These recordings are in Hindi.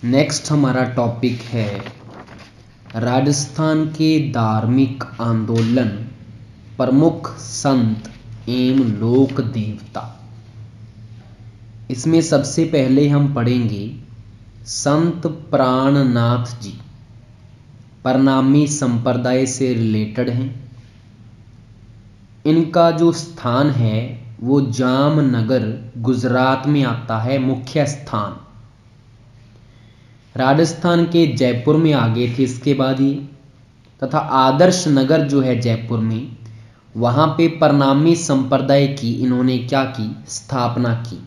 नेक्स्ट हमारा टॉपिक है राजस्थान के धार्मिक आंदोलन, प्रमुख संत एवं लोक देवता। इसमें सबसे पहले हम पढ़ेंगे संत प्राणनाथ जी, परनामी संप्रदाय से रिलेटेड हैं। इनका जो स्थान है वो जामनगर गुजरात में आता है, मुख्य स्थान। राजस्थान के जयपुर में आ गए थे इसके बाद ये, तथा आदर्श नगर जो है जयपुर में, वहाँ पे परनामी संप्रदाय की इन्होंने क्या की, स्थापना की।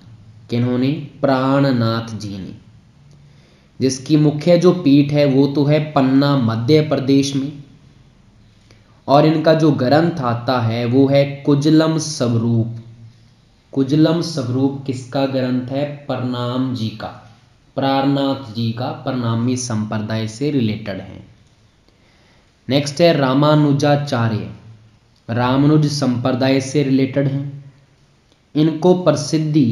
किन्होंने? प्राणनाथ जी ने, जिसकी मुख्य जो पीठ है वो तो है पन्ना मध्य प्रदेश में। और इनका जो ग्रंथ आता है वो है कुजलम स्वरूप। कुजलम स्वरूप किसका ग्रंथ है? प्रणाम जी का, प्राणनाथ जी का, परनामी संप्रदाय से रिलेटेड है। नेक्स्ट है रामानुजाचार्य, रामानुज संप्रदाय से रिलेटेड हैं। इनको प्रसिद्धि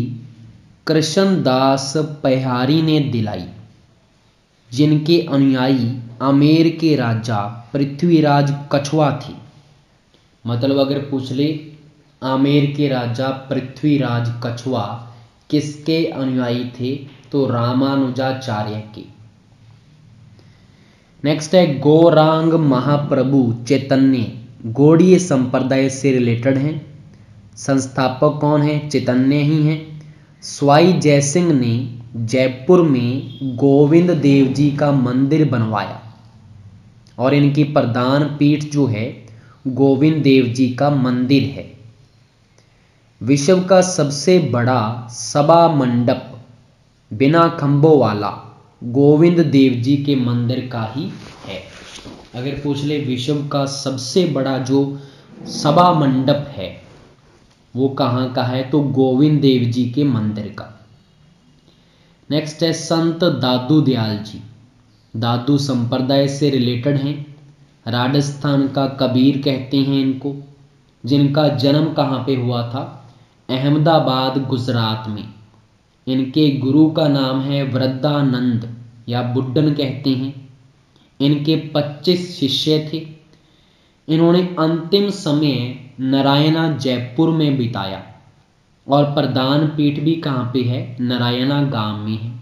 कृष्णदास पहारी ने दिलाई, जिनके अनुयायी आमेर के राजा पृथ्वीराज कछुआ थे। मतलब अगर पूछ ले आमेर के राजा पृथ्वीराज कछुआ किसके अनुयायी थे, तो रामानुजाचार्य के। नेक्स्ट है गौरांग महाप्रभु चैतन्य, गौड़ीय संप्रदाय से रिलेटेड हैं। संस्थापक कौन है? चैतन्य ही हैं। स्वाई जयसिंह ने जयपुर में गोविंद देव जी का मंदिर बनवाया और इनकी प्रधान पीठ जो है गोविंद देव जी का मंदिर है। विश्व का सबसे बड़ा सभा मंडप बिना खंभों वाला गोविंद देव जी के मंदिर का ही है। अगर पूछ ले विश्व का सबसे बड़ा जो सभा मंडप है वो कहाँ का है, तो गोविंद देव जी के मंदिर का। नेक्स्ट है संत दादू दयाल जी, दादू संप्रदाय से रिलेटेड हैं। राजस्थान का कबीर कहते हैं इनको, जिनका जन्म कहाँ पे हुआ था? अहमदाबाद गुजरात में। इनके गुरु का नाम है वृद्धानंद या बुड्ढन कहते हैं। इनके 25 शिष्य थे। इन्होंने अंतिम समय नारायणा जयपुर में बिताया और प्रधान पीठ भी कहाँ पे है? नारायणा गांव में है।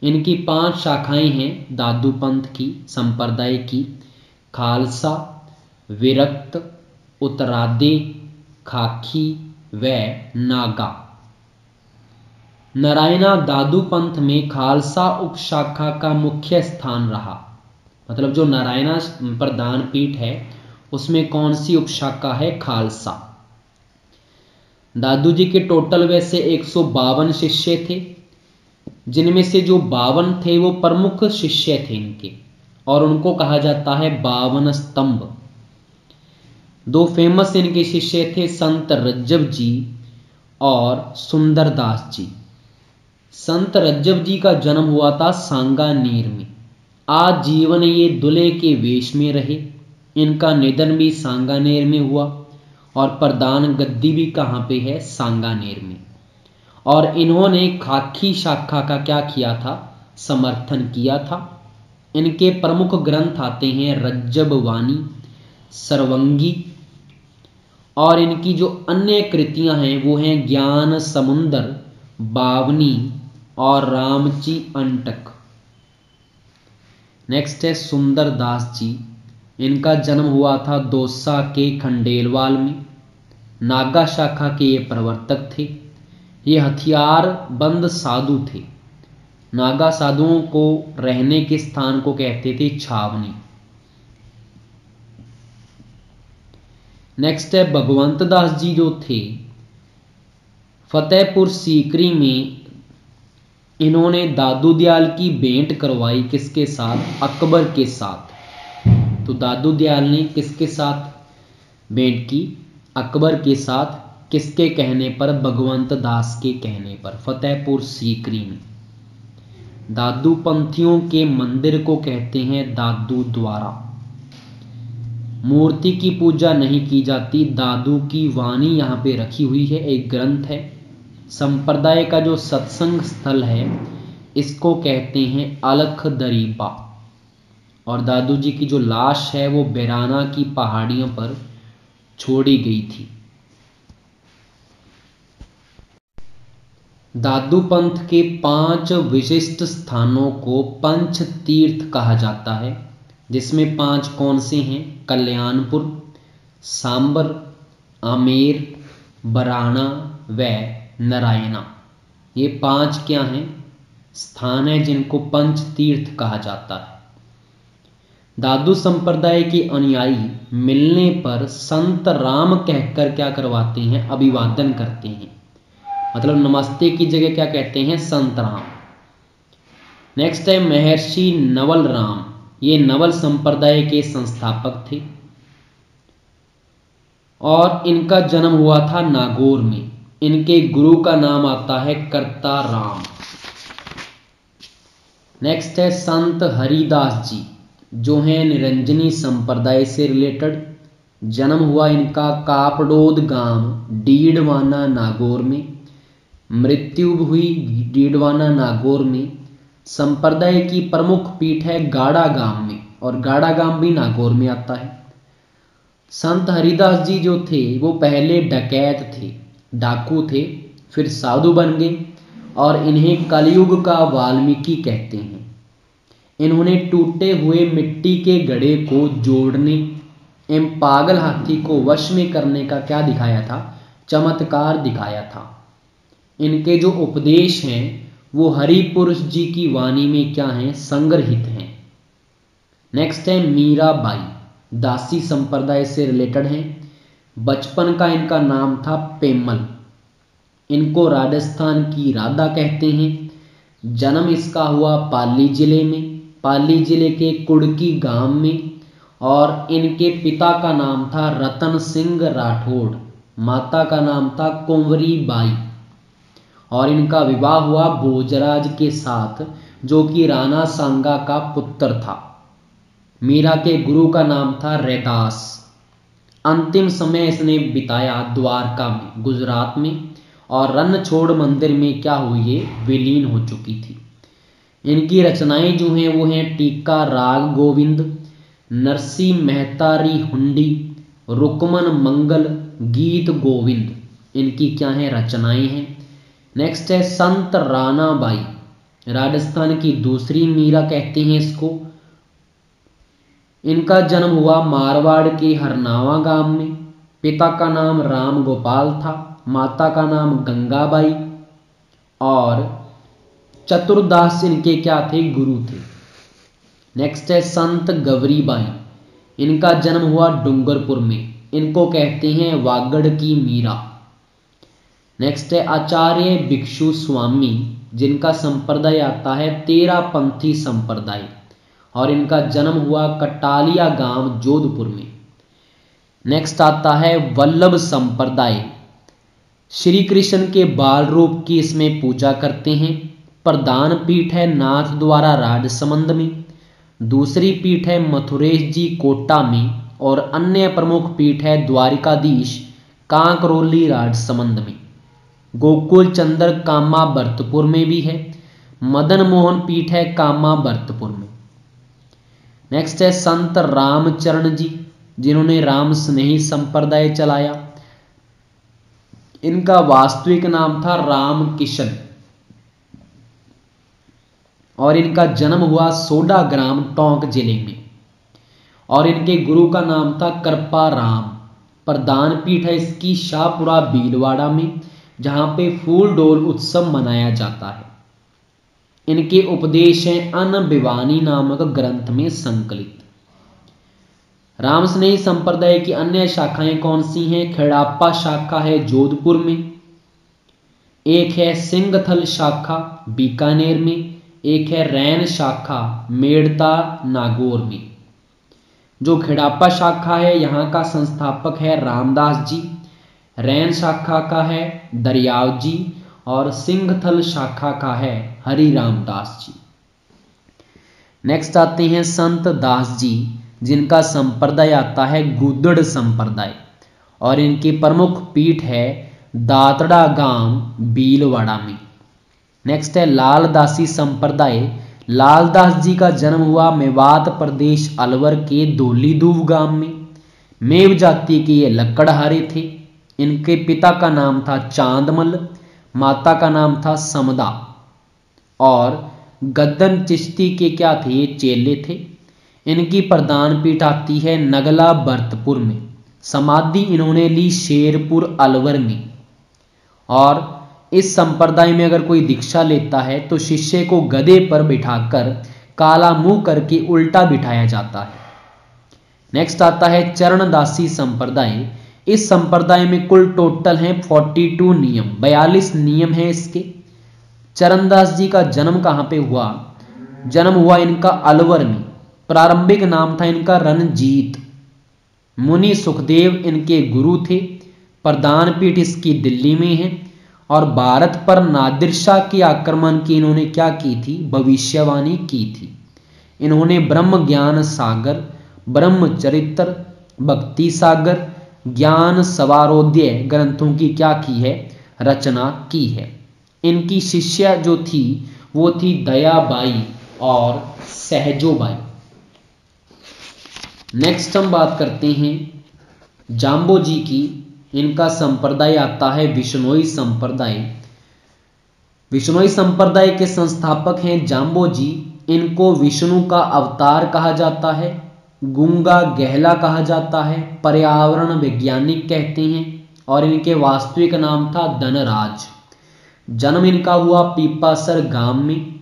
इनकी 5 शाखाएं हैं दादू पंथ की, संप्रदाय की: खालसा, विरक्त, उत्तरादे, खाकी व नागा। नारायणा दादू पंथ में खालसा उपशाखा का मुख्य स्थान रहा। मतलब जो नारायणा प्रधान पीठ है उसमें कौन सी उपशाखा है? खालसा। दादू जी के टोटल वैसे 152 शिष्य थे, जिनमें से जो 52 थे वो प्रमुख शिष्य थे इनके, और उनको कहा जाता है 52 स्तंभ। 2 फेमस इनके शिष्य थे, संत रज्जब जी और सुंदरदास जी। संत रज्जब जी का जन्म हुआ था सांगानेर में। आजीवन ये दूल्हे के वेश में रहे। इनका निधन भी सांगानेर में हुआ और प्रधान गद्दी भी कहाँ पे है? सांगानेर में। और इन्होंने खाकी शाखा का क्या किया था? समर्थन किया था। इनके प्रमुख ग्रंथ आते हैं रज्जब वाणी, सर्वंगी, और इनकी जो अन्य कृतियां हैं वो हैं ज्ञान समुंदर, बावनी और रामची अंटक। नेक्स्ट है सुंदरदास जी। इनका जन्म हुआ था दौसा के खंडेलवाल में। नागा शाखा के ये प्रवर्तक थे। ये हथियार बंद साधु थे। नागा साधुओं को रहने के स्थान को कहते थे छावनी। नेक्स्ट है भगवंत दास जी जो थे, फतेहपुर सीकरी में इन्होंने दादू दयाल की भेंट करवाई। किसके साथ? अकबर के साथ। तो दादू दयाल ने किसके साथ भेंट की? अकबर के साथ। किसके कहने पर? भगवंत दास के कहने पर, फतेहपुर सीकरी में। दादू पंथियों के मंदिर को कहते हैं दादू द्वारा। मूर्ति की पूजा नहीं की जाती, दादू की वाणी यहाँ पे रखी हुई है, एक ग्रंथ है। संप्रदाय का जो सत्संग स्थल है इसको कहते हैं अलख दरीबा। और दादू जी की जो लाश है वो बेराना की पहाड़ियों पर छोड़ी गई थी। दादू पंथ के 5 विशिष्ट स्थानों को पंच तीर्थ कहा जाता है, जिसमें 5 कौन से हैं? कल्याणपुर, सांबर, आमेर, बराना व नारायणा। ये 5 क्या हैं? स्थान हैं जिनको पंच तीर्थ कहा जाता है। दादू संप्रदाय के अनुयायी मिलने पर संत राम कहकर क्या करवाते हैं? अभिवादन करते हैं। मतलब नमस्ते की जगह क्या कहते हैं? संत राम। नेक्स्ट है महर्षि नवल राम। ये नवल संप्रदाय के संस्थापक थे और इनका जन्म हुआ था नागौर में। इनके गुरु का नाम आता है कर्ता राम। नेक्स्ट है संत हरिदास जी, जो हैं निरंजनी संप्रदाय से रिलेटेड। जन्म हुआ इनका कापडोद गांव डीडवाना नागौर में। मृत्यु हुई डीडवाना नागौर में। संप्रदाय की प्रमुख पीठ है गाड़ा गांव में, और गाड़ा गांव भी नागौर में आता है। संत हरिदास जी जो थे वो पहले डकैत थे, डाकू थे, फिर साधु बन गए और इन्हें कलयुग का वाल्मीकि कहते हैं। इन्होंने टूटे हुए मिट्टी के घड़े को जोड़ने एवं पागल हाथी को वश में करने का क्या दिखाया था? चमत्कार दिखाया था। इनके जो उपदेश हैं वो हरिपुरुष जी की वाणी में क्या हैं? संग्रहित हैं। नेक्स्ट है मीराबाई, दासी संप्रदाय से रिलेटेड हैं। बचपन का इनका नाम था पेमल। इनको राजस्थान की राधा कहते हैं। जन्म इसका हुआ पाली जिले में, पाली जिले के कुड़की गांव में, और इनके पिता का नाम था रतन सिंह राठौड़, माता का नाम था कुंवरी बाई, और इनका विवाह हुआ भोजराज के साथ, जो कि राणा सांगा का पुत्र था। मीरा के गुरु का नाम था रैदास। अंतिम समय इसने बिताया द्वारका में, गुजरात में, और रणछोड़ मंदिर में क्या हुई? ये विलीन हो चुकी थी। इनकी रचनाएं जो हैं वो हैं टीका राग गोविंद, नरसी मेहतारी हुंडी, रुकमन मंगल, गीत गोविंद। इनकी क्या है? रचनाएं हैं। नेक्स्ट है संत रानाबाई, राजस्थान की दूसरी मीरा कहते हैं इसको। इनका जन्म हुआ मारवाड़ के हरनावा गांव में। पिता का नाम राम गोपाल था, माता का नाम गंगाबाई, और चतुरदास इनके क्या थे? गुरु थे। नेक्स्ट है संत गवरीबाई। इनका जन्म हुआ डूंगरपुर में। इनको कहते हैं वागड़ की मीरा। नेक्स्ट है आचार्य भिक्षु स्वामी, जिनका संप्रदाय आता है तेरापंथी संप्रदाय, और इनका जन्म हुआ कटालिया गांव जोधपुर में। नेक्स्ट आता है वल्लभ संप्रदाय। श्री कृष्ण के बाल रूप की इसमें पूजा करते हैं। प्रधान पीठ है नाथ द्वारा राजसमंद में। दूसरी पीठ है मथुरेश जी कोटा में, और अन्य प्रमुख पीठ है द्वारिकाधीश कांकरोली राजसमंद में। गोकुल चंद्र कामा भरतपुर में भी है। मदन मोहन पीठ है कामा भरतपुर में। नेक्स्ट है संत रामचरण जी, जिन्होंने राम स्नेही संप्रदाय चलाया। इनका वास्तविक नाम था राम किशन, और इनका जन्म हुआ सोडा ग्राम टोंक जिले में, और इनके गुरु का नाम था कृपा राम। प्रधान पीठ है इसकी शाहपुरा भीलवाड़ा में, जहां पे फूल डोल उत्सव मनाया जाता है। इनके उपदेश हैं अनभिवानी नामक ग्रंथ में संकलित। राम स्नेही संप्रदाय की अन्य शाखाएं कौन सी हैं? खेड़ापा शाखा है जोधपुर में, एक है सिंगथल शाखा बीकानेर में, एक है रैन शाखा मेड़ता नागौर में। जो खेड़ापा शाखा है यहाँ का संस्थापक है रामदास जी, रैन शाखा का है दरियाव जी, और सिंगथल शाखा का है हरि रामदास जी। नेक्स्ट आते हैं संत दास जी, जिनका संप्रदाय आता है गुदड़ संप्रदाय, और इनकी प्रमुख पीठ है दातड़ा गांव भीलवाड़ा में। नेक्स्ट है लालदासी संप्रदाय। लालदास जी का जन्म हुआ मेवात प्रदेश अलवर के दोलीदूब गांव में। मेव जाति के ये लकड़हारे थे। इनके पिता का नाम था चांदमल, माता का नाम था समदा, और गद्दन चिश्ती के क्या थे, ये चेले थे। इनकी प्रधान पीठ आती है नगला भरतपुर में। समाधि इन्होंने ली शेरपुर अलवर में। और इस संप्रदाय में अगर कोई दीक्षा लेता है तो शिष्य को गधे पर बिठाकर काला मुंह करके उल्टा बिठाया जाता है। नेक्स्ट आता है चरणदासी संप्रदाय। इस संप्रदाय में कुल टोटल हैं 42 नियम, 42 नियम हैं इसके। चरणदास जी का जन्म कहाँ पे हुआ? जन्म हुआ इनका अलवर में। प्रारंभिक नाम था इनका रणजीत। मुनि सुखदेव इनके गुरु थे। प्रधान पीठ इसकी दिल्ली में है। और भारत पर नादिर शाह के आक्रमण की इन्होंने क्या की थी? भविष्यवाणी की थी। इन्होंने ब्रह्म ज्ञान सागर, ब्रह्मचरित्र, भक्ति सागर, ज्ञान सवारोदय ग्रंथों की क्या की है? रचना की है। इनकी शिष्या जो थी वो थी दयाबाई और सहजोबाई। नेक्स्ट हम बात करते हैं जाम्बो जी की। इनका संप्रदाय आता है विश्नोई संप्रदाय। विश्नोई संप्रदाय के संस्थापक हैं जाम्बो जी। इनको विष्णु का अवतार कहा जाता है, गूंगा गहला कहा जाता है, पर्यावरण वैज्ञानिक कहते हैं, और इनके वास्तविक नाम था धनराज। जन्म इनका हुआ पीपासर गांव में।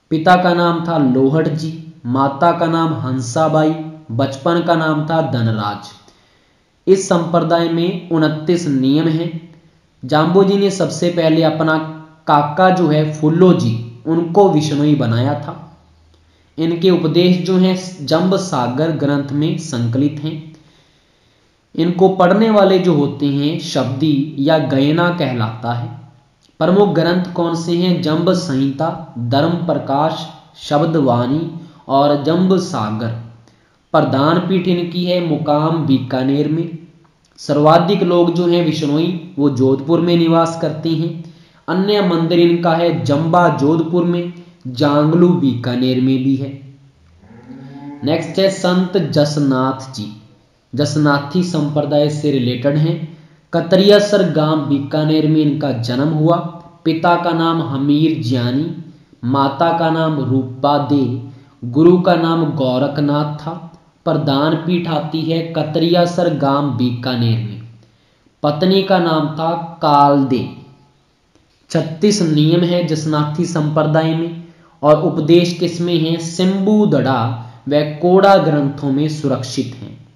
पिता का नाम था लोहड़ जी, माता का नाम हंसाबाई, बचपन का नाम था धनराज। इस संप्रदाय में 29 नियम हैं। जाम्बो जी ने सबसे पहले अपना काका जो है फुल्लो जी, उनको विष्णुई बनाया था। इनके उपदेश जो हैं जंब सागर ग्रंथ में संकलित हैं। इनको पढ़ने वाले जो होते हैं शब्दी या गयना कहलाता है। प्रमुख ग्रंथ कौन से हैं? जंब संहिता, धर्म प्रकाश, शब्दवाणी और जंब सागर। प्रधान पीठ इनकी है मुकाम बीकानेर में। सर्वाधिक लोग जो हैं विष्णुई वो जोधपुर में निवास करते हैं। अन्य मंदिर इनका है जंबा जोधपुर में, जांगलू बीकानेर में भी है। नेक्स्ट है संत जसनाथ जी। जसनाथी संप्रदाय से रिलेटेड हैं। कतरियासर गांव बीकानेर में इनका जन्म हुआ। पिता का नाम हमीर ज्ञानी, माता का नाम रूपा दे, गुरु का नाम गोरखनाथ था। प्रधान पीठ आती है कतरियासर गांव बीकानेर में। पत्नी का नाम था कालदे। 36 नियम है जसनाथी संप्रदाय में, और उपदेश किसमें है? सिंबुदड़ा व कोड़ा ग्रंथों में सुरक्षित हैं।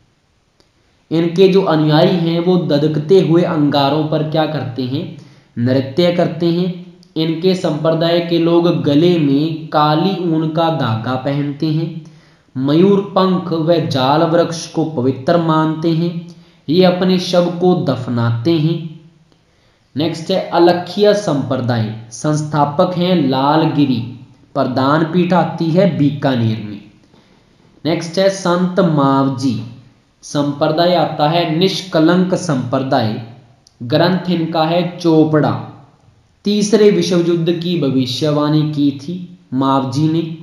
इनके जो अनुयायी हैं वो ददकते हुए अंगारों पर क्या करते हैं? नृत्य करते हैं। इनके संप्रदाय के लोग गले में काली ऊन का धागा पहनते हैं। मयूर पंख व जाल वृक्ष को पवित्र मानते हैं। ये अपने शव को दफनाते हैं। नेक्स्ट है अलखिया संप्रदाय। संस्थापक हैं लालगिरी। प्रधान पीठ आती है बीकानेर में। नेक्स्ट है संत मावजी। संप्रदाय आता है निष्कलंक संप्रदाय। ग्रंथ इनका है चोपड़ा। तीसरे विश्व युद्ध की भविष्यवाणी की थी मावजी ने।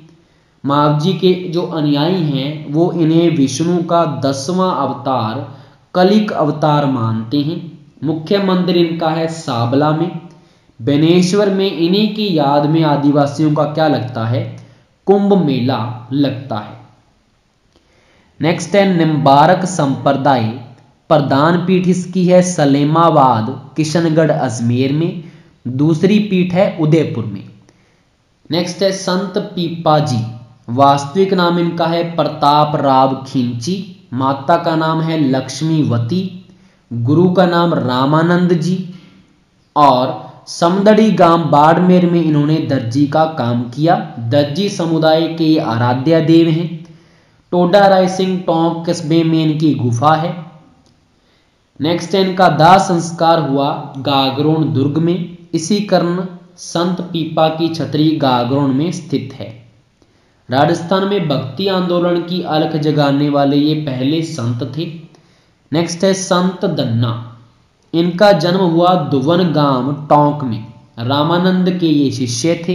मावजी के जो अनुयायी हैं वो इन्हें विष्णु का 10वां अवतार कलिक अवतार मानते हैं। मुख्य मंदिर इनका है साबला में। बेनेश्वर में इन्हीं की याद में आदिवासियों का क्या लगता है? कुंभ मेला लगता है। नेक्स्ट है निम्बारक संप्रदाय। प्रधान पीठ इसकी है सलेमाबाद, किशनगढ़, अजमेर में। दूसरी पीठ है उदयपुर में। नेक्स्ट है संत पीपा जी। वास्तविक नाम इनका है प्रताप राव खिंची, माता का नाम है लक्ष्मीवती, गुरु का नाम रामानंद जी, और समदड़ी गांव बाड़मेर में इन्होंने दर्जी का काम किया। दर्जी समुदाय के आराध्य देव हैं। टोडा रायसिंह टोंक कस्बे में इनकी गुफा है। नेक्स्ट है इनका दाह संस्कार हुआ गागरोन दुर्ग में। इसी कारण संत पीपा की छतरी गागरोन में स्थित है। राजस्थान में भक्ति आंदोलन की अलख जगाने वाले ये पहले संत थे। नेक्स्ट है संत दन्ना। इनका जन्म हुआ दुवन गांव टोंक में। रामानंद के ये शिष्य थे।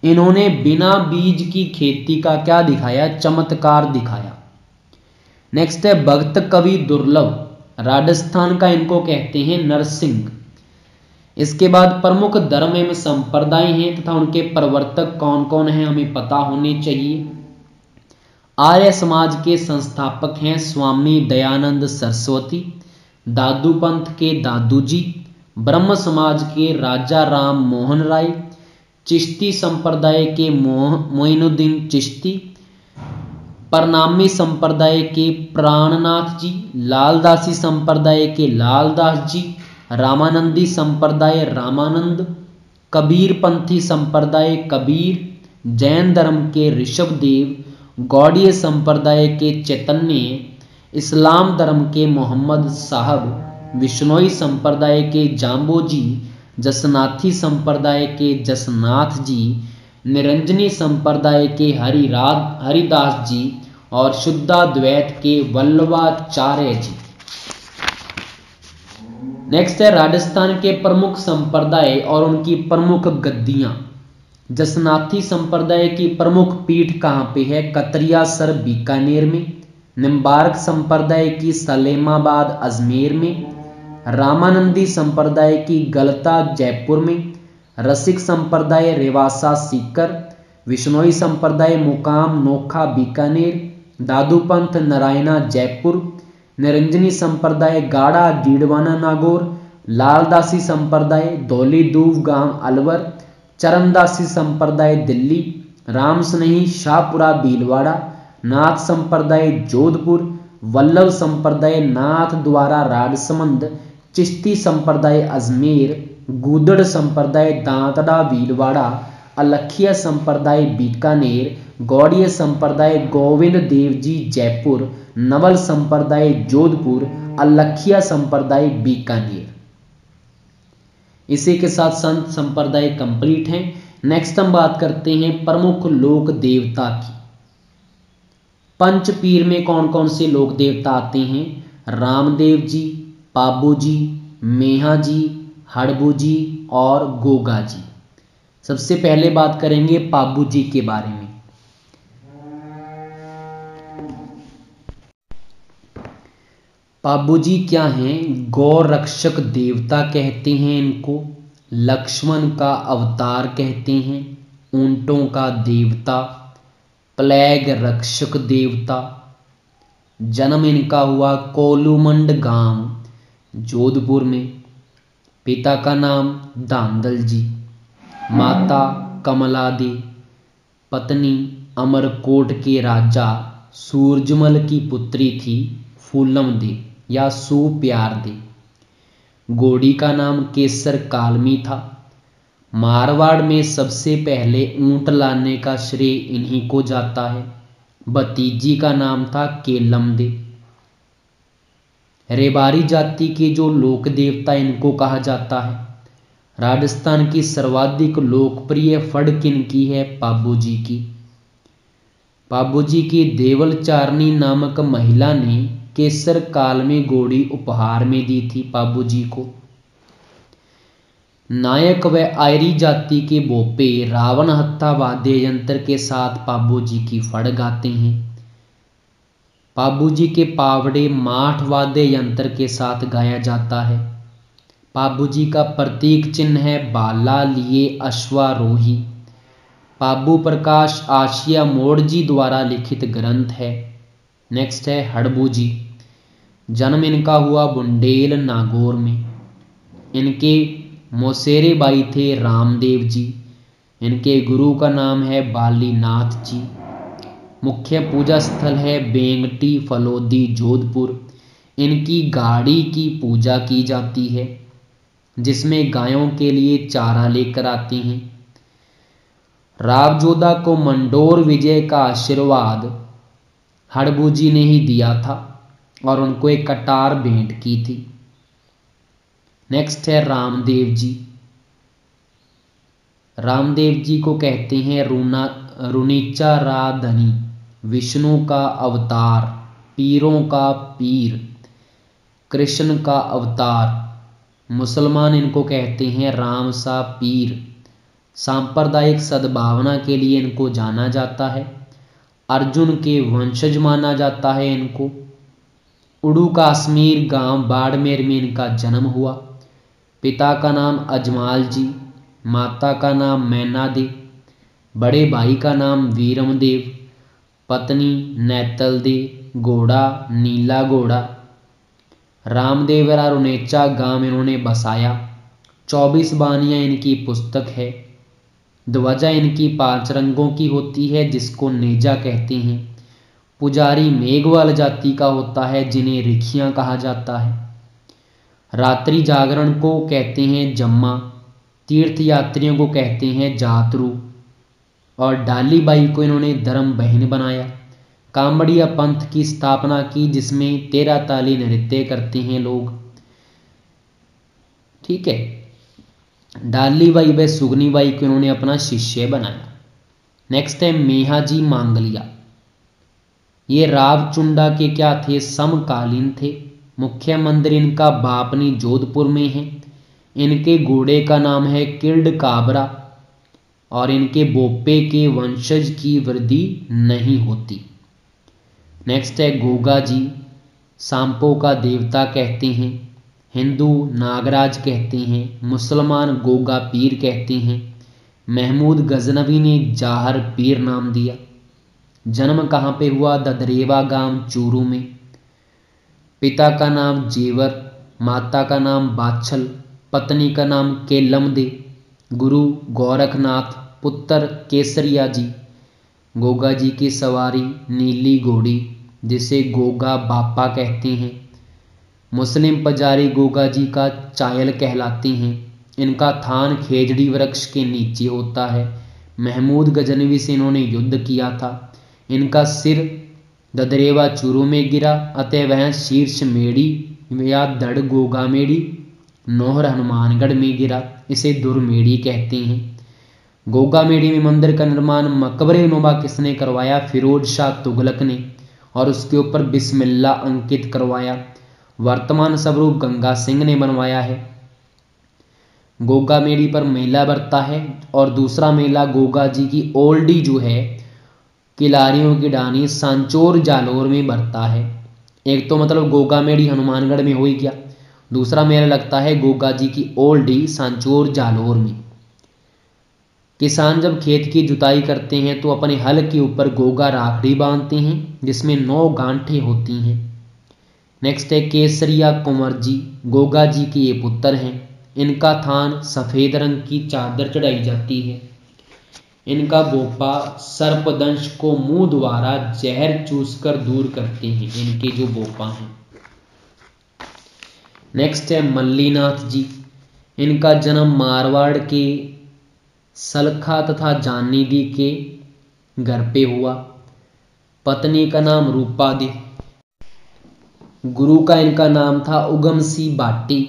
इन्होंने बिना बीज की खेती का क्या दिखाया, चमत्कार दिखाया। नेक्स्ट है भक्त कवि दुर्लभ, राजस्थान का इनको कहते हैं नरसिंह। इसके बाद प्रमुख धर्म एवं संप्रदाय हैं तथा उनके प्रवर्तक कौन कौन हैं हमें पता होने चाहिए। आर्य समाज के संस्थापक हैं स्वामी दयानंद सरस्वती, दादू पंथ के दादू जी, ब्रह्म समाज के राजा राम मोहन राय, चिश्ती संप्रदाय के मोइनुद्दीन चिश्ती, परनामी संप्रदाय के प्राणनाथ जी, लालदासी संप्रदाय के लालदास जी, रामानंदी संप्रदाय रामानंद, कबीर पंथी संप्रदाय कबीर, जैन धर्म के ऋषभदेव, गौड़ीय संप्रदाय के चैतन्य, इस्लाम धर्म के मोहम्मद साहब, विश्नोई संप्रदाय के जाम्बोजी, जसनाथी संप्रदाय के जसनाथ जी, निरंजनी संप्रदाय के हरिदास जी और शुद्धाद्वैत के वल्लभाचार्य जी। नेक्स्ट है राजस्थान के प्रमुख संप्रदाय और उनकी प्रमुख गद्दियां। जसनाथी संप्रदाय की प्रमुख पीठ कहाँ पे है, कतरियासर बीकानेर में। निम्बार्क संप्रदाय की सलेमाबाद अजमेर में। रामानंदी संप्रदाय की गलता जयपुर में। रसिक संप्रदाय रेवासा सीकर। विश्नोई संप्रदाय मुकाम नोखा बीकानेर। दादूपंथ नारायणा जयपुर। निरंजनी संप्रदाय गाड़ा डीडवाना नागौर। लालदासी संप्रदाय धौली दूव गांव अलवर। चरणदासी संप्रदाय दिल्ली। राम स्नेही शाहपुरा भीलवाड़ा। नाथ संप्रदाय जोधपुर। वल्लभ संप्रदाय नाथ द्वारा राजसमंद। चिश्ती संप्रदाय अजमेर। गूदड़ संप्रदाय दांतड़ा भीलवाड़ा। अलखिया संप्रदाय बीकानेर। गौड़ीय संप्रदाय गोविंद देव जी जयपुर। नवल संप्रदाय जोधपुर। अलखिया संप्रदाय बीकानेर। इसी के साथ संत संप्रदाय कंप्लीट हैं। नेक्स्ट हम बात करते हैं प्रमुख लोक देवता की। पंचपीर में कौन कौन से लोक देवता आते हैं, रामदेव जी, पाबू जी, मेहा जी, हड़बू जी और गोगा जी। सबसे पहले बात करेंगे पाबू जी के बारे में। पाबू जी क्या हैं, गौ रक्षक देवता कहते हैं इनको, लक्ष्मण का अवतार कहते हैं, ऊंटों का देवता, प्लेग रक्षक देवता। जन्म इनका हुआ कोलूमंड गांव जोधपुर में। पिता का नाम धांधल जी, माता कमला दे, पत्नी अमरकोट के राजा सूरजमल की पुत्री थी फूलम दे या सुप्यार दे। घोड़ी का नाम केसर कालमी था। मारवाड़ में सबसे पहले ऊंट लाने का श्रेय इन्हीं को जाता है। भतीजी का नाम था केलम दे। रेबारी जाति के जो लोक देवता इनको कहा जाता है। राजस्थान की सर्वाधिक लोकप्रिय फड़ किनकी है, पाबू जी की। पाबू जी की देवल चारनी नामक महिला ने केसर काल में घोड़ी उपहार में दी थी पाबू जी को। नायक व आयरी जाति के बोपे रावण हत्था वाद्य यंत्र के साथ पाबू जी की फड़ गाते हैं। पाबू जी के पावड़े माठ वाद्य यंत्र के साथ गाया जाता है। पाबू जी का प्रतीक चिन्ह है बाला लिए अश्वारोही। पाबू प्रकाश आशिया मोड़ जी द्वारा लिखित ग्रंथ है। नेक्स्ट है हड़बू जी। जन्म इनका हुआ बुंडेल नागौर में। इनके मोसेरे बाई थे रामदेव जी। इनके गुरु का नाम है बालीनाथ जी। मुख्य पूजा स्थल है बेंगटी फलोदी जोधपुर। इनकी गाड़ी की पूजा की जाती है जिसमें गायों के लिए चारा लेकर आते हैं। रावजोधा को मंडोर विजय का आशीर्वाद हड़बू जी ने ही दिया था और उनको एक कटार भेंट की थी। नेक्स्ट है रामदेव जी। रामदेव जी को कहते हैं रुनीचा राधनी, विष्णु का अवतार, पीरों का पीर, कृष्ण का अवतार। मुसलमान इनको कहते हैं रामसा पीर। सांप्रदायिक सद्भावना के लिए इनको जाना जाता है। अर्जुन के वंशज माना जाता है इनको। उड़ू कश्मीर गांव बाड़मेर में इनका जन्म हुआ। पिता का नाम अजमाल जी, माता का नाम मैना दे, बड़े भाई का नाम वीरमदेव, पत्नी नैतल दे, घोड़ा नीला घोड़ा। रामदेवरा रुनेचा गांव इन्होंने बसाया। 24 बानियां इनकी पुस्तक है। ध्वजा इनकी 5 रंगों की होती है जिसको नेजा कहते हैं। पुजारी मेघवाल जाति का होता है जिन्हें रिखियां कहा जाता है। रात्रि जागरण को कहते हैं जम्मा। तीर्थ यात्रियों को कहते हैं जातरू। और डाली बाई को इन्होंने धर्म बहन बनाया। कांवड़िया पंथ की स्थापना की जिसमें 13 ताली नृत्य करते हैं लोग। ठीक है। डाली बाई व सुगनी बाई को इन्होंने अपना शिष्य बनाया। नेक्स्ट है मेहाजी मांगलिया। ये रावचुंडा के क्या थे, समकालीन थे। मुख्य मंदिर इनका बापनी जोधपुर में है। इनके घोड़े का नाम है किल्ड काबरा और इनके बोपे के वंशज की वृद्धि नहीं होती। नेक्स्ट है गोगा जी। सांपो का देवता कहते हैं। हिंदू नागराज कहते हैं। मुसलमान गोगा पीर कहते हैं। महमूद गजनवी ने जाहर पीर नाम दिया। जन्म कहाँ पे हुआ, ददरेवा गांव चूरू में। पिता का नाम जेवर, माता का नाम बाछल, पत्नी का नाम केलम दे, गुरु गोरखनाथ, पुत्र केसरिया जी। गोगा जी की सवारी नीली घोड़ी जिसे गोगा बापा कहते हैं। मुस्लिम पुजारी गोगा जी का चायल कहलाते हैं। इनका थान खेजड़ी वृक्ष के नीचे होता है। महमूद गजनवी से इन्होंने युद्ध किया था। इनका सिर ददरेवा चूरू में गिरा, अतः वह शीर्ष मेड़ी या धड़ गोगा मेड़ी नोहर हनुमानगढ़ में गिरा। इसे दुर्मेड़ी कहते हैं। गोगा मेड़ी में मंदिर का निर्माण मकबरे नुमा किसने करवाया, फिरोज शाह तुगलक ने, और उसके ऊपर बिस्मिल्ला अंकित करवाया। वर्तमान स्वरूप गंगा सिंह ने बनवाया है। गोगा मेड़ी पर मेला बरता है और दूसरा मेला गोगा जी की ओल्डी जो है किलारियों की डानी सांचोर जालोर में बरता है। एक तो मतलब गोगा मेड़ी हनुमानगढ़ में हो ही गया, दूसरा मेला लगता है गोगा जी की ओल्डी सांचोर जालोर में। किसान जब खेत की जुताई करते हैं तो अपने हल के ऊपर गोगा राखड़ी बांधते हैं जिसमें 9 गांठें होती हैं। नेक्स्ट है केसरिया कुंवर जी। गोगा जी के ये पुत्र हैं। इनका थान सफेद रंग की चादर चढ़ाई जाती है। इनका बोपा सर्पदंश को मुंह द्वारा जहर चूसकर दूर करते हैं, इनके जो बोपा हैं। नेक्स्ट है मल्लीनाथ जी। इनका जन्म मारवाड़ के सलखा तथा जानीदी के घर पे हुआ। पत्नी का नाम रूपा दे। गुरु का इनका नाम था उगम सी बाटी।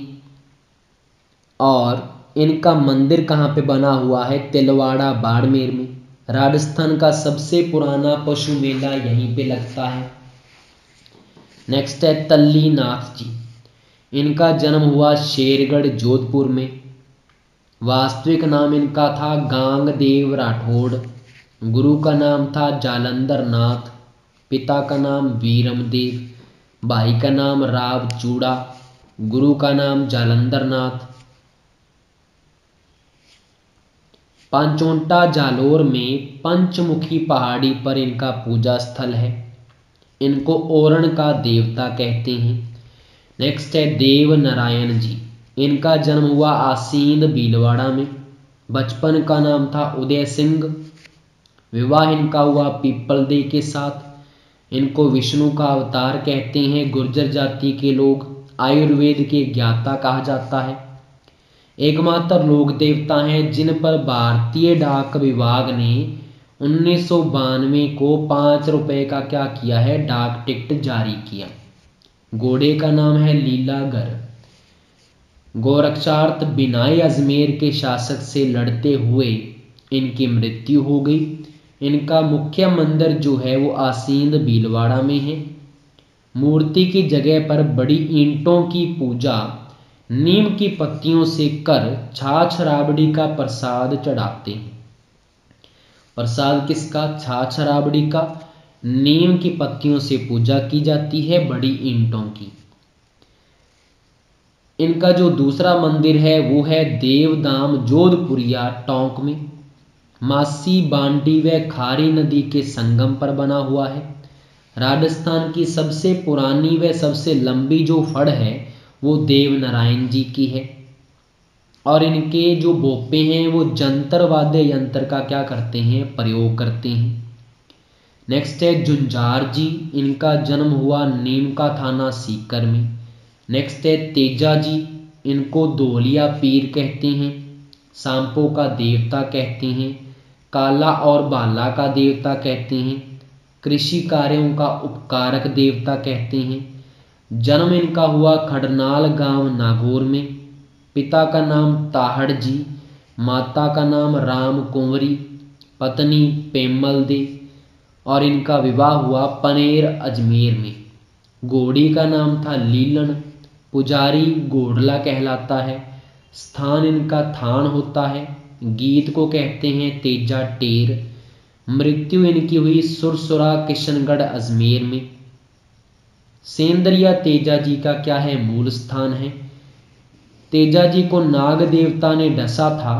और इनका मंदिर कहाँ पे बना हुआ है, तिलवाड़ा बाड़मेर में। राजस्थान का सबसे पुराना पशु मेला यहीं पे लगता है। नेक्स्ट है तल्ली नाथ जी। इनका जन्म हुआ शेरगढ़ जोधपुर में। वास्तविक नाम इनका था गांगदेव राठौड़। गुरु का नाम था जालंधर नाथ। पिता का नाम वीरमदेव, भाई का नाम रावचूड़ा, गुरु का नाम जालंधर नाथ। पांचोंटा जालोर में पंचमुखी पहाड़ी पर इनका पूजा स्थल है। इनको ओरण का देवता कहते हैं। नेक्स्ट है देव नारायण जी। इनका जन्म हुआ आसींद भीलवाड़ा में। बचपन का नाम था उदय सिंह। विवाह इनका हुआ पीपलदे के साथ। इनको विष्णु का अवतार कहते हैं। गुर्जर जाति के लोग आयुर्वेद के ज्ञाता कहा जाता है। एकमात्र लोक देवता हैं जिन पर भारतीय डाक विभाग ने 1992 को 5 रुपए का क्या किया है, डाक टिकट जारी किया। घोड़े का नाम है लीलागर। गोरक्षार्थ बिनाई अजमेर के शासक से लड़ते हुए इनकी मृत्यु हो गई। इनका मुख्य मंदिर जो है वो आसींद भीलवाड़ा में है। मूर्ति की जगह पर बड़ी ईंटों की पूजा नीम की पत्तियों से कर छाछ राबड़ी का प्रसाद चढ़ाते हैं। प्रसाद किसका? छाछ राबड़ी का। नीम की पत्तियों से पूजा की जाती है, बड़ी ईंटों की। इनका जो दूसरा मंदिर है वो है देवदाम जोधपुरिया टोंक में, मासी बांडी व खारी नदी के संगम पर बना हुआ है। राजस्थान की सबसे पुरानी व सबसे लंबी जो फड़ है वो देवनारायण जी की है। और इनके जो बोपे हैं वो जंतर वाद्य यंत्र का क्या करते हैं? प्रयोग करते हैं। नेक्स्ट है झुंझार जी, इनका जन्म हुआ नीमका थाना सीकर में। नेक्स्ट है तेजा जी, इनको धोलिया पीर कहते हैं, सांपों का देवता कहते हैं, काला और बाला का देवता कहते हैं, कृषि कार्यों का उपकारक देवता कहते हैं। जन्म इनका हुआ खड़नाल गांव नागौर में। पिता का नाम ताहड़ जी, माता का नाम राम कुंवरी, पत्नी पेमल दे, और इनका विवाह हुआ पनेर अजमेर में। घोड़ी का नाम था लीलन, पुजारी घोड़ला कहलाता है। स्थान इनका थान होता है। गीत को कहते हैं तेजा टेर। मृत्यु इनकी हुई सुरसुरा किशनगढ़ अजमेर में। सेंदरिया तेजा जी का क्या है? मूल स्थान है। तेजा जी को नाग देवता ने डसा था।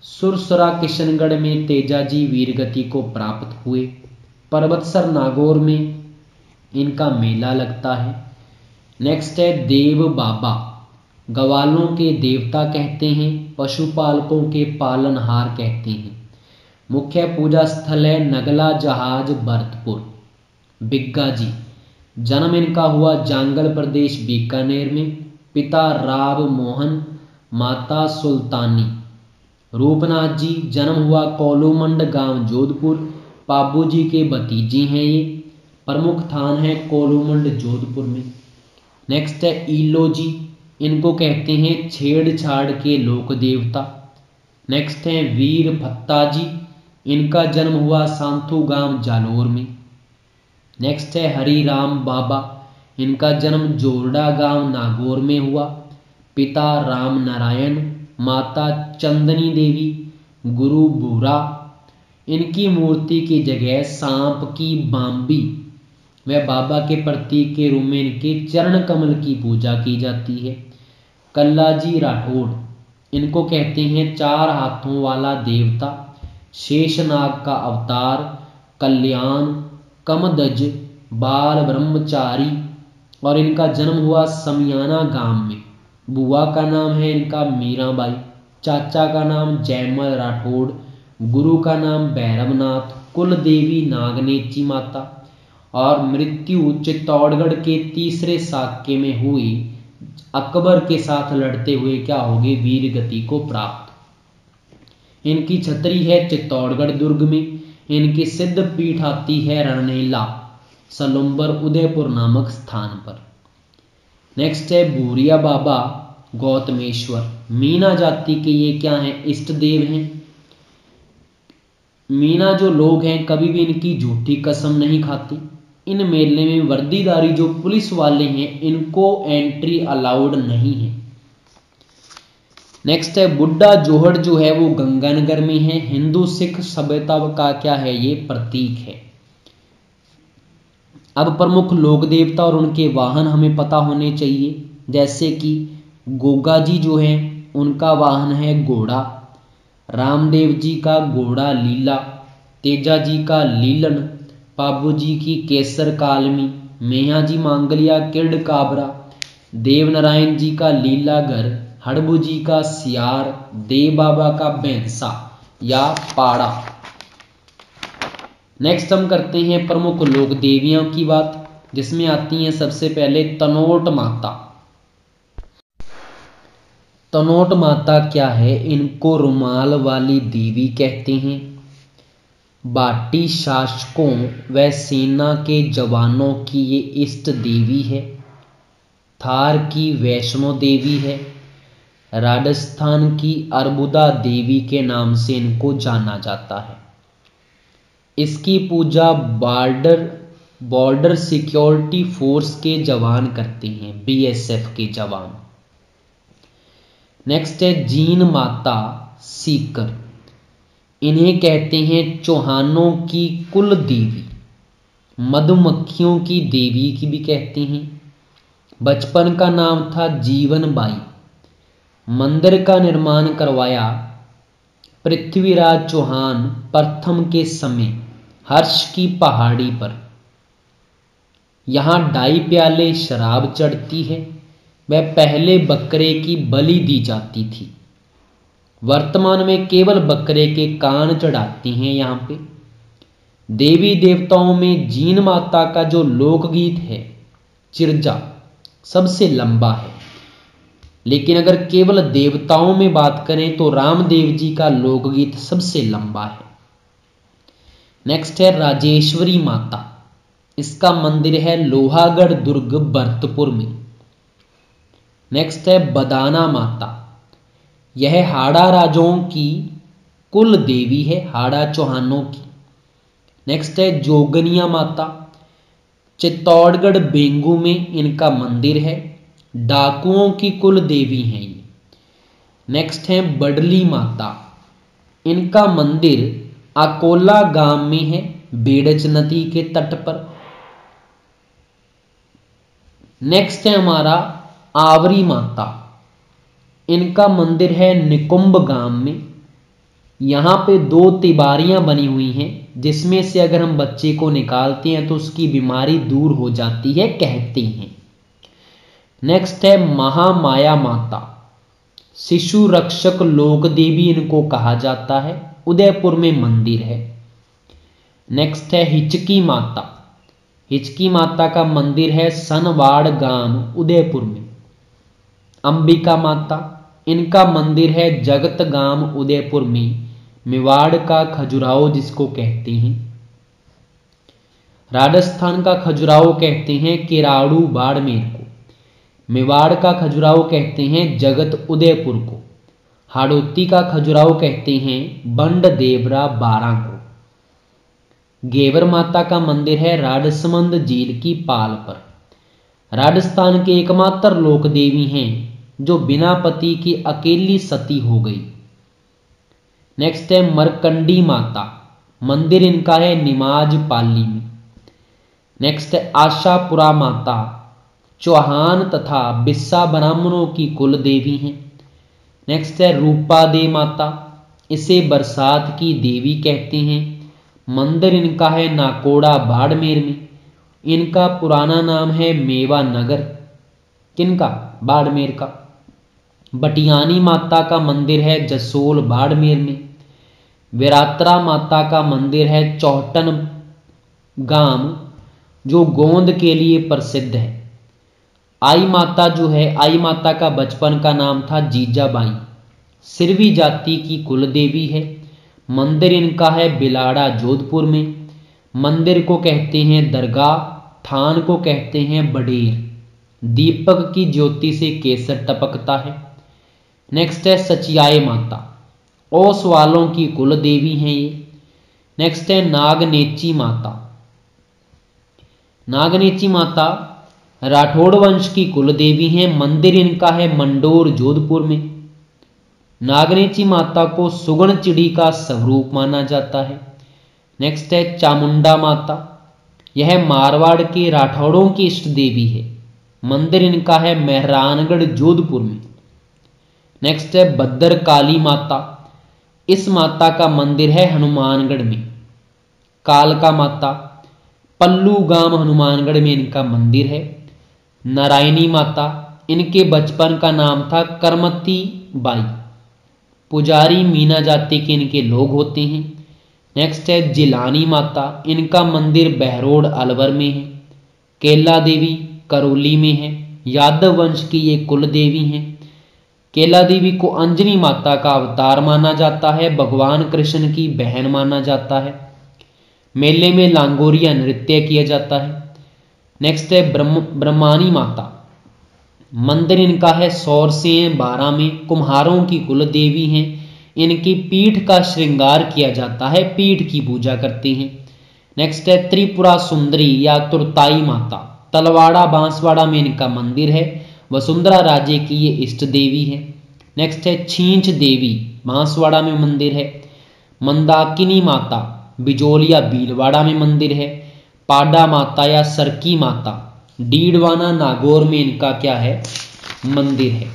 सुरसुरा किशनगढ़ में तेजा जी वीरगति को प्राप्त हुए। पर्वतसर नागौर में इनका मेला लगता है। नेक्स्ट है देव बाबा, गवालों के देवता कहते हैं, पशुपालकों के पालनहार कहते हैं। मुख्य पूजा स्थल है नगला जहाज भरतपुर। बिग्गा जी, जन्म इनका हुआ जांगल प्रदेश बीकानेर में। पिता राव मोहन, माता सुल्तानी। रूपनाथ जी, जन्म हुआ कोलूमंड गांव जोधपुर। पाबू जी के भतीजे हैं ये। प्रमुख थान है कोलूमंड जोधपुर में। नेक्स्ट है ईलो जी, इनको कहते हैं छेड़छाड़ के लोक देवता। नेक्स्ट है वीर फत्ता जी, इनका जन्म हुआ सांथू गांव जालोर में। नेक्स्ट है हरिराम बाबा, इनका जन्म जोरडा गांव नागौर में हुआ। पिता राम नारायण, माता चंदनी देवी, गुरु बूरा। इनकी मूर्ति की जगह सांप की बांबी व बाबा के प्रतीक के रूप में इनके चरण कमल की पूजा की जाती है। कल्लाजी राठौड़, इनको कहते हैं चार हाथों वाला देवता, शेषनाग का अवतार, कल्याण, कमदज, बाल ब्रह्मचारी। और इनका जन्म हुआ समियाना गांव में। बुआ का नाम है इनका मीराबाई, चाचा का नाम जयमल राठौड़, गुरु का नाम भैरवनाथ, कुल देवी नागनेची माता। और मृत्यु चित्तौड़गढ़ के तीसरे साक्य में हुई। अकबर के साथ लड़ते हुए क्या होगी? वीर गति को प्राप्त। इनकी छतरी है चित्तौड़गढ़ दुर्ग में। इनकी सिद्ध पीठ आती है रणेला सलुम्बर उदयपुर नामक स्थान पर। नेक्स्ट है भूरिया बाबा गौतमेश्वर। मीना जाति के ये क्या हैं? इष्ट देव हैं। मीना जो लोग हैं कभी भी इनकी झूठी कसम नहीं खाती। इन मेले में वर्दीधारी जो पुलिस वाले हैं इनको एंट्री अलाउड नहीं है। नेक्स्ट है बुड्ढा जोहड़, जो है वो गंगानगर में है। हिंदू सिख सभ्यता का क्या है? ये प्रतीक है। अब प्रमुख लोक देवता और उनके वाहन हमें पता होने चाहिए। जैसे कि गोगा जी जो है उनका वाहन है घोड़ा, रामदेव जी का घोड़ा लीला, तेजा जी का लीलन, पाबू जी की केसर कालमी, मेहा जी मांगलिया किरड काबरा, देवनारायण जी का लीलागर, हड़बू जी का सियार, देव बाबा का बैंसा या पाड़ा। नेक्स्ट हम करते हैं प्रमुख लोक देवियों की बात, जिसमें आती हैं सबसे पहले तनोट माता। तनोट माता क्या है? इनको रुमाल वाली देवी कहते हैं। बाटी शासकों व सेना के जवानों की ये इष्ट देवी है। थार की वैष्णो देवी है। राजस्थान की अर्बुदा देवी के नाम से इनको जाना जाता है। इसकी पूजा बॉर्डर सिक्योरिटी फोर्स के जवान करते हैं, बीएसएफ के जवान। नेक्स्ट है जीन माता सीकर, इन्हें कहते हैं चौहानों की कुल देवी, मधुमक्खियों की देवी की भी कहते हैं। बचपन का नाम था जीवन बाई। मंदिर का निर्माण करवाया पृथ्वीराज चौहान प्रथम के समय हर्ष की पहाड़ी पर। यहाँ 2.5 प्याले शराब चढ़ती है। वह पहले बकरे की बलि दी जाती थी। वर्तमान में केवल बकरे के कान चढ़ाते हैं यहाँ पे। देवी देवताओं में जीन माता का जो लोकगीत है चिरजा सबसे लंबा है, लेकिन अगर केवल देवताओं में बात करें तो रामदेव जी का लोकगीत सबसे लंबा है। नेक्स्ट है राजेश्वरी माता, इसका मंदिर है लोहागढ़ दुर्ग भरतपुर में। नेक्स्ट है बदाना माता, यह हाड़ा राजाओं की कुल देवी है, हाड़ा चौहानों की। नेक्स्ट है जोगनिया माता, चित्तौड़गढ़ बेंगू में इनका मंदिर है, डाकुओं की कुल देवी हैं ये। नेक्स्ट है बडली माता, इनका मंदिर अकोला गांव में है, बेड़च नदी के तट पर। नेक्स्ट है हमारा आवरी माता, इनका मंदिर है निकुंभ गांव में। यहाँ पे 2 तिबारियां बनी हुई हैं, जिसमें से अगर हम बच्चे को निकालते हैं तो उसकी बीमारी दूर हो जाती है कहते हैं। नेक्स्ट है महामाया माता, शिशु रक्षक लोक देवी इनको कहा जाता है, उदयपुर में मंदिर है। नेक्स्ट है हिचकी माता, हिचकी माता का मंदिर है सनवाड़ गांव उदयपुर में। अंबिका माता, इनका मंदिर है जगत गांव उदयपुर में, मेवाड़ का खजुराहो जिसको कहते हैं। राजस्थान का खजुराहो कहते हैं केराड़ू बाड़मेर को, मेवाड़ का खजुराहो कहते हैं जगत उदयपुर को, हाड़ौती का खजुराहो कहते हैं बंड देवरा बारां को। घेवर माता का मंदिर है राजसमंद झील की पाल पर। राजस्थान के एकमात्र लोक देवी हैं जो बिना पति की अकेली सती हो गई। नेक्स्ट है मरकंडी माता, मंदिर इनका है निमाज पाली में। नेक्स्ट है आशापुरा माता, चौहान तथा बिस्सा ब्राह्मणों की कुल देवी हैं। नेक्स्ट है रूपा दे माता, इसे बरसात की देवी कहते हैं। मंदिर इनका है नाकोड़ा बाड़मेर में। इनका पुराना नाम है मेवा नगर। किनका? बाड़मेर का। बटियानी माता का मंदिर है जसोल बाड़मेर में। विरात्रा माता का मंदिर है चौहटन गांव जो गोंद के लिए प्रसिद्ध है। आई माता जो है, आई माता का बचपन का नाम था जीजाबाई, सिरवी जाति की कुल देवी है। मंदिर इनका है बिलाड़ा जोधपुर में। मंदिर को कहते हैं दरगाह, थान को कहते हैं बडेर। दीपक की ज्योति से केसर टपकता है। नेक्स्ट है सचियाए माता, ओस वालों की कुल देवी हैं ये। नेक्स्ट है नागनेची माता, नागनेची माता राठौड़ वंश की कुल देवी हैं। मंदिर इनका है मंडोर जोधपुर में। नागनेची माता को सुगण चिड़ी का स्वरूप माना जाता है। नेक्स्ट है चामुंडा माता, यह मारवाड़ के राठौड़ों की इष्ट देवी है। मंदिर इनका है मेहरानगढ़ जोधपुर में। नेक्स्ट है भद्रकाली माता, इस माता का मंदिर है हनुमानगढ़ में। कालका माता, पल्लू गांव हनुमानगढ़ में इनका मंदिर है। नारायणी माता, इनके बचपन का नाम था करमती बाई। पुजारी मीना जाति के इनके लोग होते हैं। नेक्स्ट है जिलानी माता, इनका मंदिर बहरोड अलवर में है। केला देवी करौली में है। यादव वंश की ये कुल देवी हैं। केला देवी को अंजनी माता का अवतार माना जाता है, भगवान कृष्ण की बहन माना जाता है। मेले में लांगोरिया नृत्य किया जाता है। नेक्स्ट है ब्रह्मानी माता, मंदिर इनका है सौरसें 12 में। कुम्हारों की कुल देवी हैं। इनकी पीठ का श्रृंगार किया जाता है, पीठ की पूजा करते हैं। नेक्स्ट है त्रिपुरा सुंदरी या तुरताई माता, तलवाड़ा बांसवाड़ा में इनका मंदिर है। वसुंधरा राजे की ये इष्ट देवी है। नेक्स्ट है छींच देवी, बांसवाड़ा में मंदिर है। मंदाकिनी माता, बिजोलिया भीलवाड़ा में मंदिर है। पाडा माता या सरकी माता, डीडवाना नागौर में इनका क्या है, मंदिर है।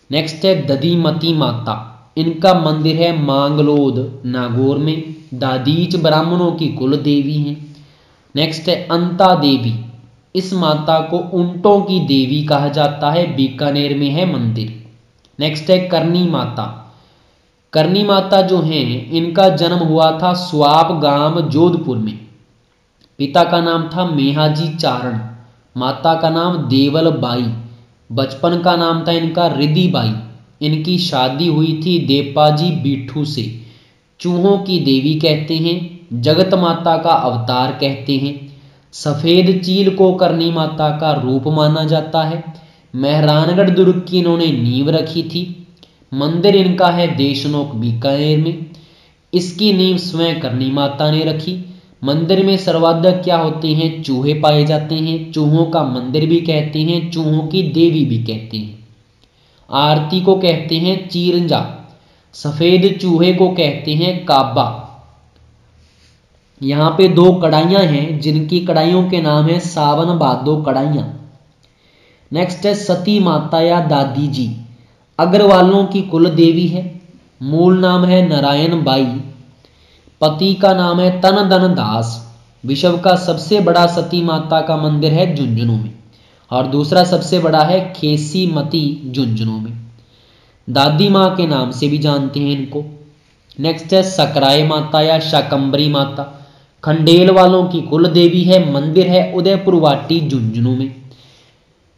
नेक्स्ट है दधीमती माता, इनका मंदिर है मांगलोद नागौर में। दादीच ब्राह्मणों की कुल देवी हैं। नेक्स्ट है अंता देवी, इस माता को ऊंटों की देवी कहा जाता है, बीकानेर में है मंदिर। नेक्स्ट है करनी माता, करनी माता जो हैं इनका जन्म हुआ था स्वाप गांव जोधपुर में। पिता का नाम था मेहाजी चारण, माता का नाम देवल बाई, बचपन का नाम था इनका रिद्धि बाई। इनकी शादी हुई थी देपाजी बीठू से। चूहों की देवी कहते हैं, जगत माता का अवतार कहते हैं। सफेद चील को करनी माता का रूप माना जाता है। मेहरानगढ़ दुर्ग की इन्होंने नींव रखी थी। मंदिर इनका है देशनोक बीकानेर में। इसकी नींव स्वयं करनी माता ने रखी। मंदिर में सर्वाधिक क्या होते हैं, चूहे पाए जाते हैं। चूहों का मंदिर भी कहते हैं, चूहों की देवी भी कहते हैं। आरती को कहते हैं चीरंजा, सफेद चूहे को कहते हैं काबा। यहाँ पे 2 कढ़ाइयाँ हैं जिनकी कढ़ाइयों के नाम है सावन भादो कढ़ाइयाँ। नेक्स्ट है सती माता या दादी जी, अग्रवालों की कुल देवी है। मूल नाम है नारायण बाई, पति का नाम है तन धन दास। विश्व का सबसे बड़ा सती माता का मंदिर है झुंझुनू में, और दूसरा सबसे बड़ा है खेसी मती झुंझुनू में। दादी माँ के नाम से भी जानते हैं इनको। नेक्स्ट है सकराय माता या शाकंबरी माता, खंडेल वालों की कुल देवी है। मंदिर है उदयपुर वाटी झुंझुनू में।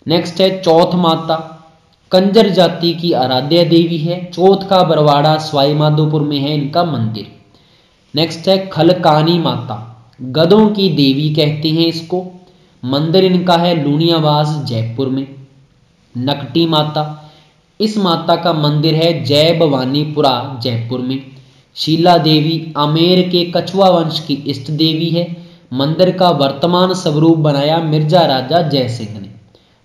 नेक्स्ट है चौथ माता, कंजर जाति की आराध्य देवी है। चौथ का बरवाड़ा सवाई माधोपुर में है इनका मंदिर। नेक्स्ट है खलकानी माता, गधों की देवी कहते हैं इसको। मंदिर इनका है लूनियावास जयपुर में। नकटी माता, इस माता का मंदिर है जय भवानीपुरा जयपुर में। शीला देवी आमेर के कछुआ वंश की इष्ट देवी है। मंदिर का वर्तमान स्वरूप बनाया मिर्जा राजा जय सिंह ने।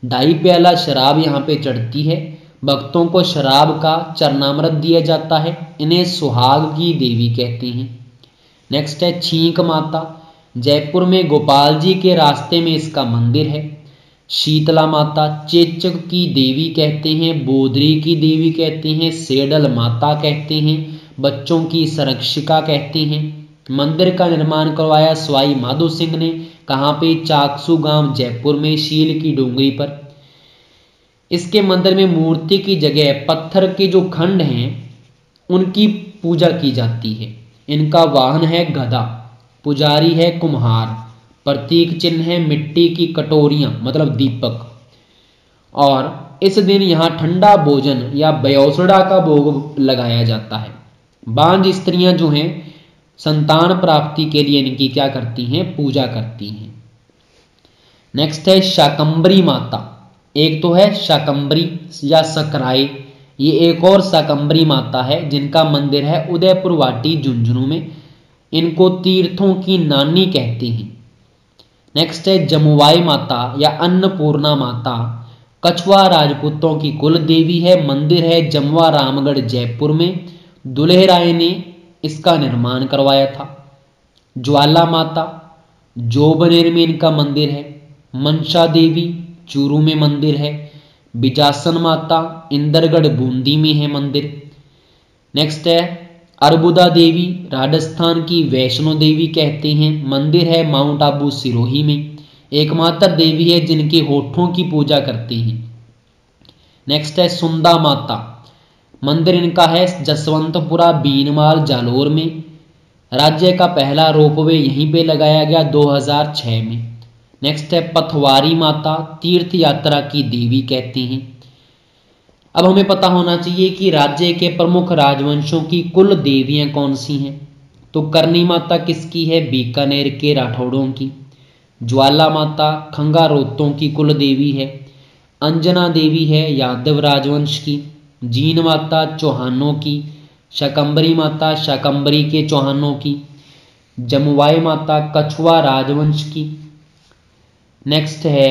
2.5 प्याला शराब यहाँ पे चढ़ती है। भक्तों को शराब का चरणामृत दिया जाता है। इन्हें सुहाग की देवी कहते हैं। नेक्स्ट है छींक माता, जयपुर में गोपाल जी के रास्ते में इसका मंदिर है। शीतला माता, चेचक की देवी कहते हैं, बोधरी की देवी कहते हैं, सेडल माता कहते हैं, बच्चों की संरक्षिका कहते हैं। मंदिर का निर्माण करवाया सवाई माधो सिंह ने। कहाँ पे, चाकसू गांव जयपुर में, शील की डोंगरी पर। इसके मंदिर में मूर्ति की जगह पत्थर के जो खंड हैं उनकी पूजा की जाती है। इनका वाहन है गधा, पुजारी है कुम्हार, प्रतीक चिन्ह है मिट्टी की कटोरियां मतलब दीपक। और इस दिन यहाँ ठंडा भोजन या बयोसड़ा का भोग लगाया जाता है। बांझ स्त्रियां जो हैं संतान प्राप्ति के लिए इनकी क्या करती हैं, पूजा करती हैं। नेक्स्ट है शाकंबरी माता। एक तो है शाकंबरी या सकराई, ये एक और शाकंबरी माता है जिनका मंदिर है उदयपुर वाटी झुंझुनू में। इनको तीर्थों की नानी कहते हैं। नेक्स्ट है जमुवाई माता या अन्नपूर्णा माता, कछुआ राजपूतों की कुल देवी है। मंदिर है जमवा रामगढ़ जयपुर में। दुल्हे राय ने इसका निर्माण करवाया था। ज्वाला माता, जोबनेर में इनका मंदिर है। मनसा देवी चूरू में मंदिर है। बिजासन माता इंदरगढ़ बूंदी में है मंदिर। नेक्स्ट है अर्बुदा देवी, राजस्थान की वैष्णो देवी कहते हैं। मंदिर है माउंट आबू सिरोही में। एकमात्र देवी है जिनके होठों की पूजा करते हैं। नेक्स्ट है सुंदा माता, मंदिर इनका है जसवंतपुरा बीनमाल जालोर में। राज्य का पहला रोपवे यहीं पे लगाया गया 2006 में। नेक्स्ट है पथवारी माता, तीर्थ यात्रा की देवी कहते हैं। अब हमें पता होना चाहिए कि राज्य के प्रमुख राजवंशों की कुल देवियां कौन सी हैं। तो करनी माता किसकी है, बीकानेर के राठौड़ों की। ज्वाला माता खंगारोतों की कुल देवी है। अंजना देवी है यादव राजवंश की। जीन माता चौहानों की। शाकंबरी माता शाकंबरी के चौहानों की। जमुवाई माता कछुआ राजवंश की। नेक्स्ट है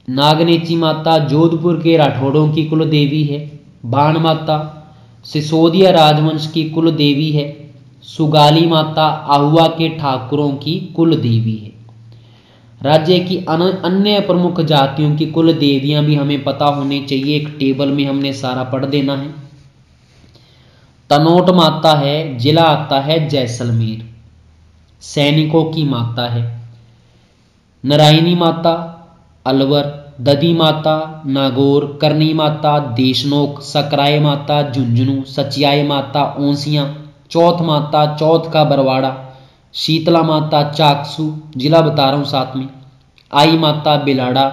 नागनेची माता जोधपुर के राठौड़ों की कुल देवी है। बाण माता सिसोदिया राजवंश की कुल देवी है। सुगाली माता आहुआ के ठाकुरों की कुल देवी है। राज्य की अन्य प्रमुख जातियों की कुल देवियां भी हमें पता होनी चाहिए, एक टेबल में हमने सारा पढ़ देना है। तनोट माता है, जिला आता है जैसलमेर, सैनिकों की माता है। नारायणी माता अलवर, ददी माता नागौर, करनी माता देशनोक, सकराय माता झुंझुनू, सचियाय माता ओंसियां, चौथ माता चौथ का बरवाड़ा, शीतला माता चाकसू, जिला बता रहा हूँ साथ में, आई माता बिलाड़ा,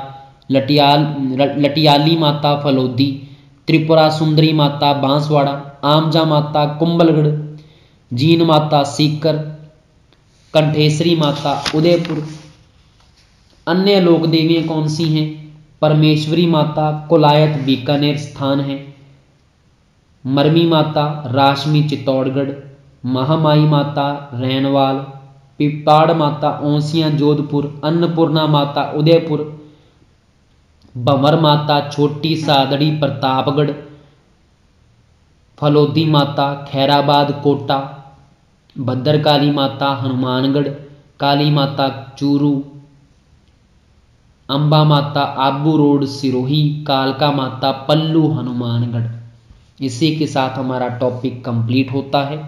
लटियाली माता फलोदी, त्रिपुरा सुंदरी माता बांसवाड़ा, आमजा माता कुंभलगढ़, जीन माता सीकर, कंठेश्वरी माता उदयपुर। अन्य लोक देवियां कौन सी हैं? परमेश्वरी माता कुलायत बीकानेर स्थान है। मरमी माता राशमी चित्तौड़गढ़, महामाई माता रैनवाल, पिपाड़ माता ओंसियां जोधपुर, अन्नपूर्णा माता उदयपुर, भंवर माता छोटी सादड़ी प्रतापगढ़, फलोदी माता खैराबाद कोटा, भद्रकाली माता हनुमानगढ़, काली माता चूरू, अंबा माता आबू रोड सिरोही, कालका माता पल्लू हनुमानगढ़। इसी के साथ हमारा टॉपिक कंप्लीट होता है।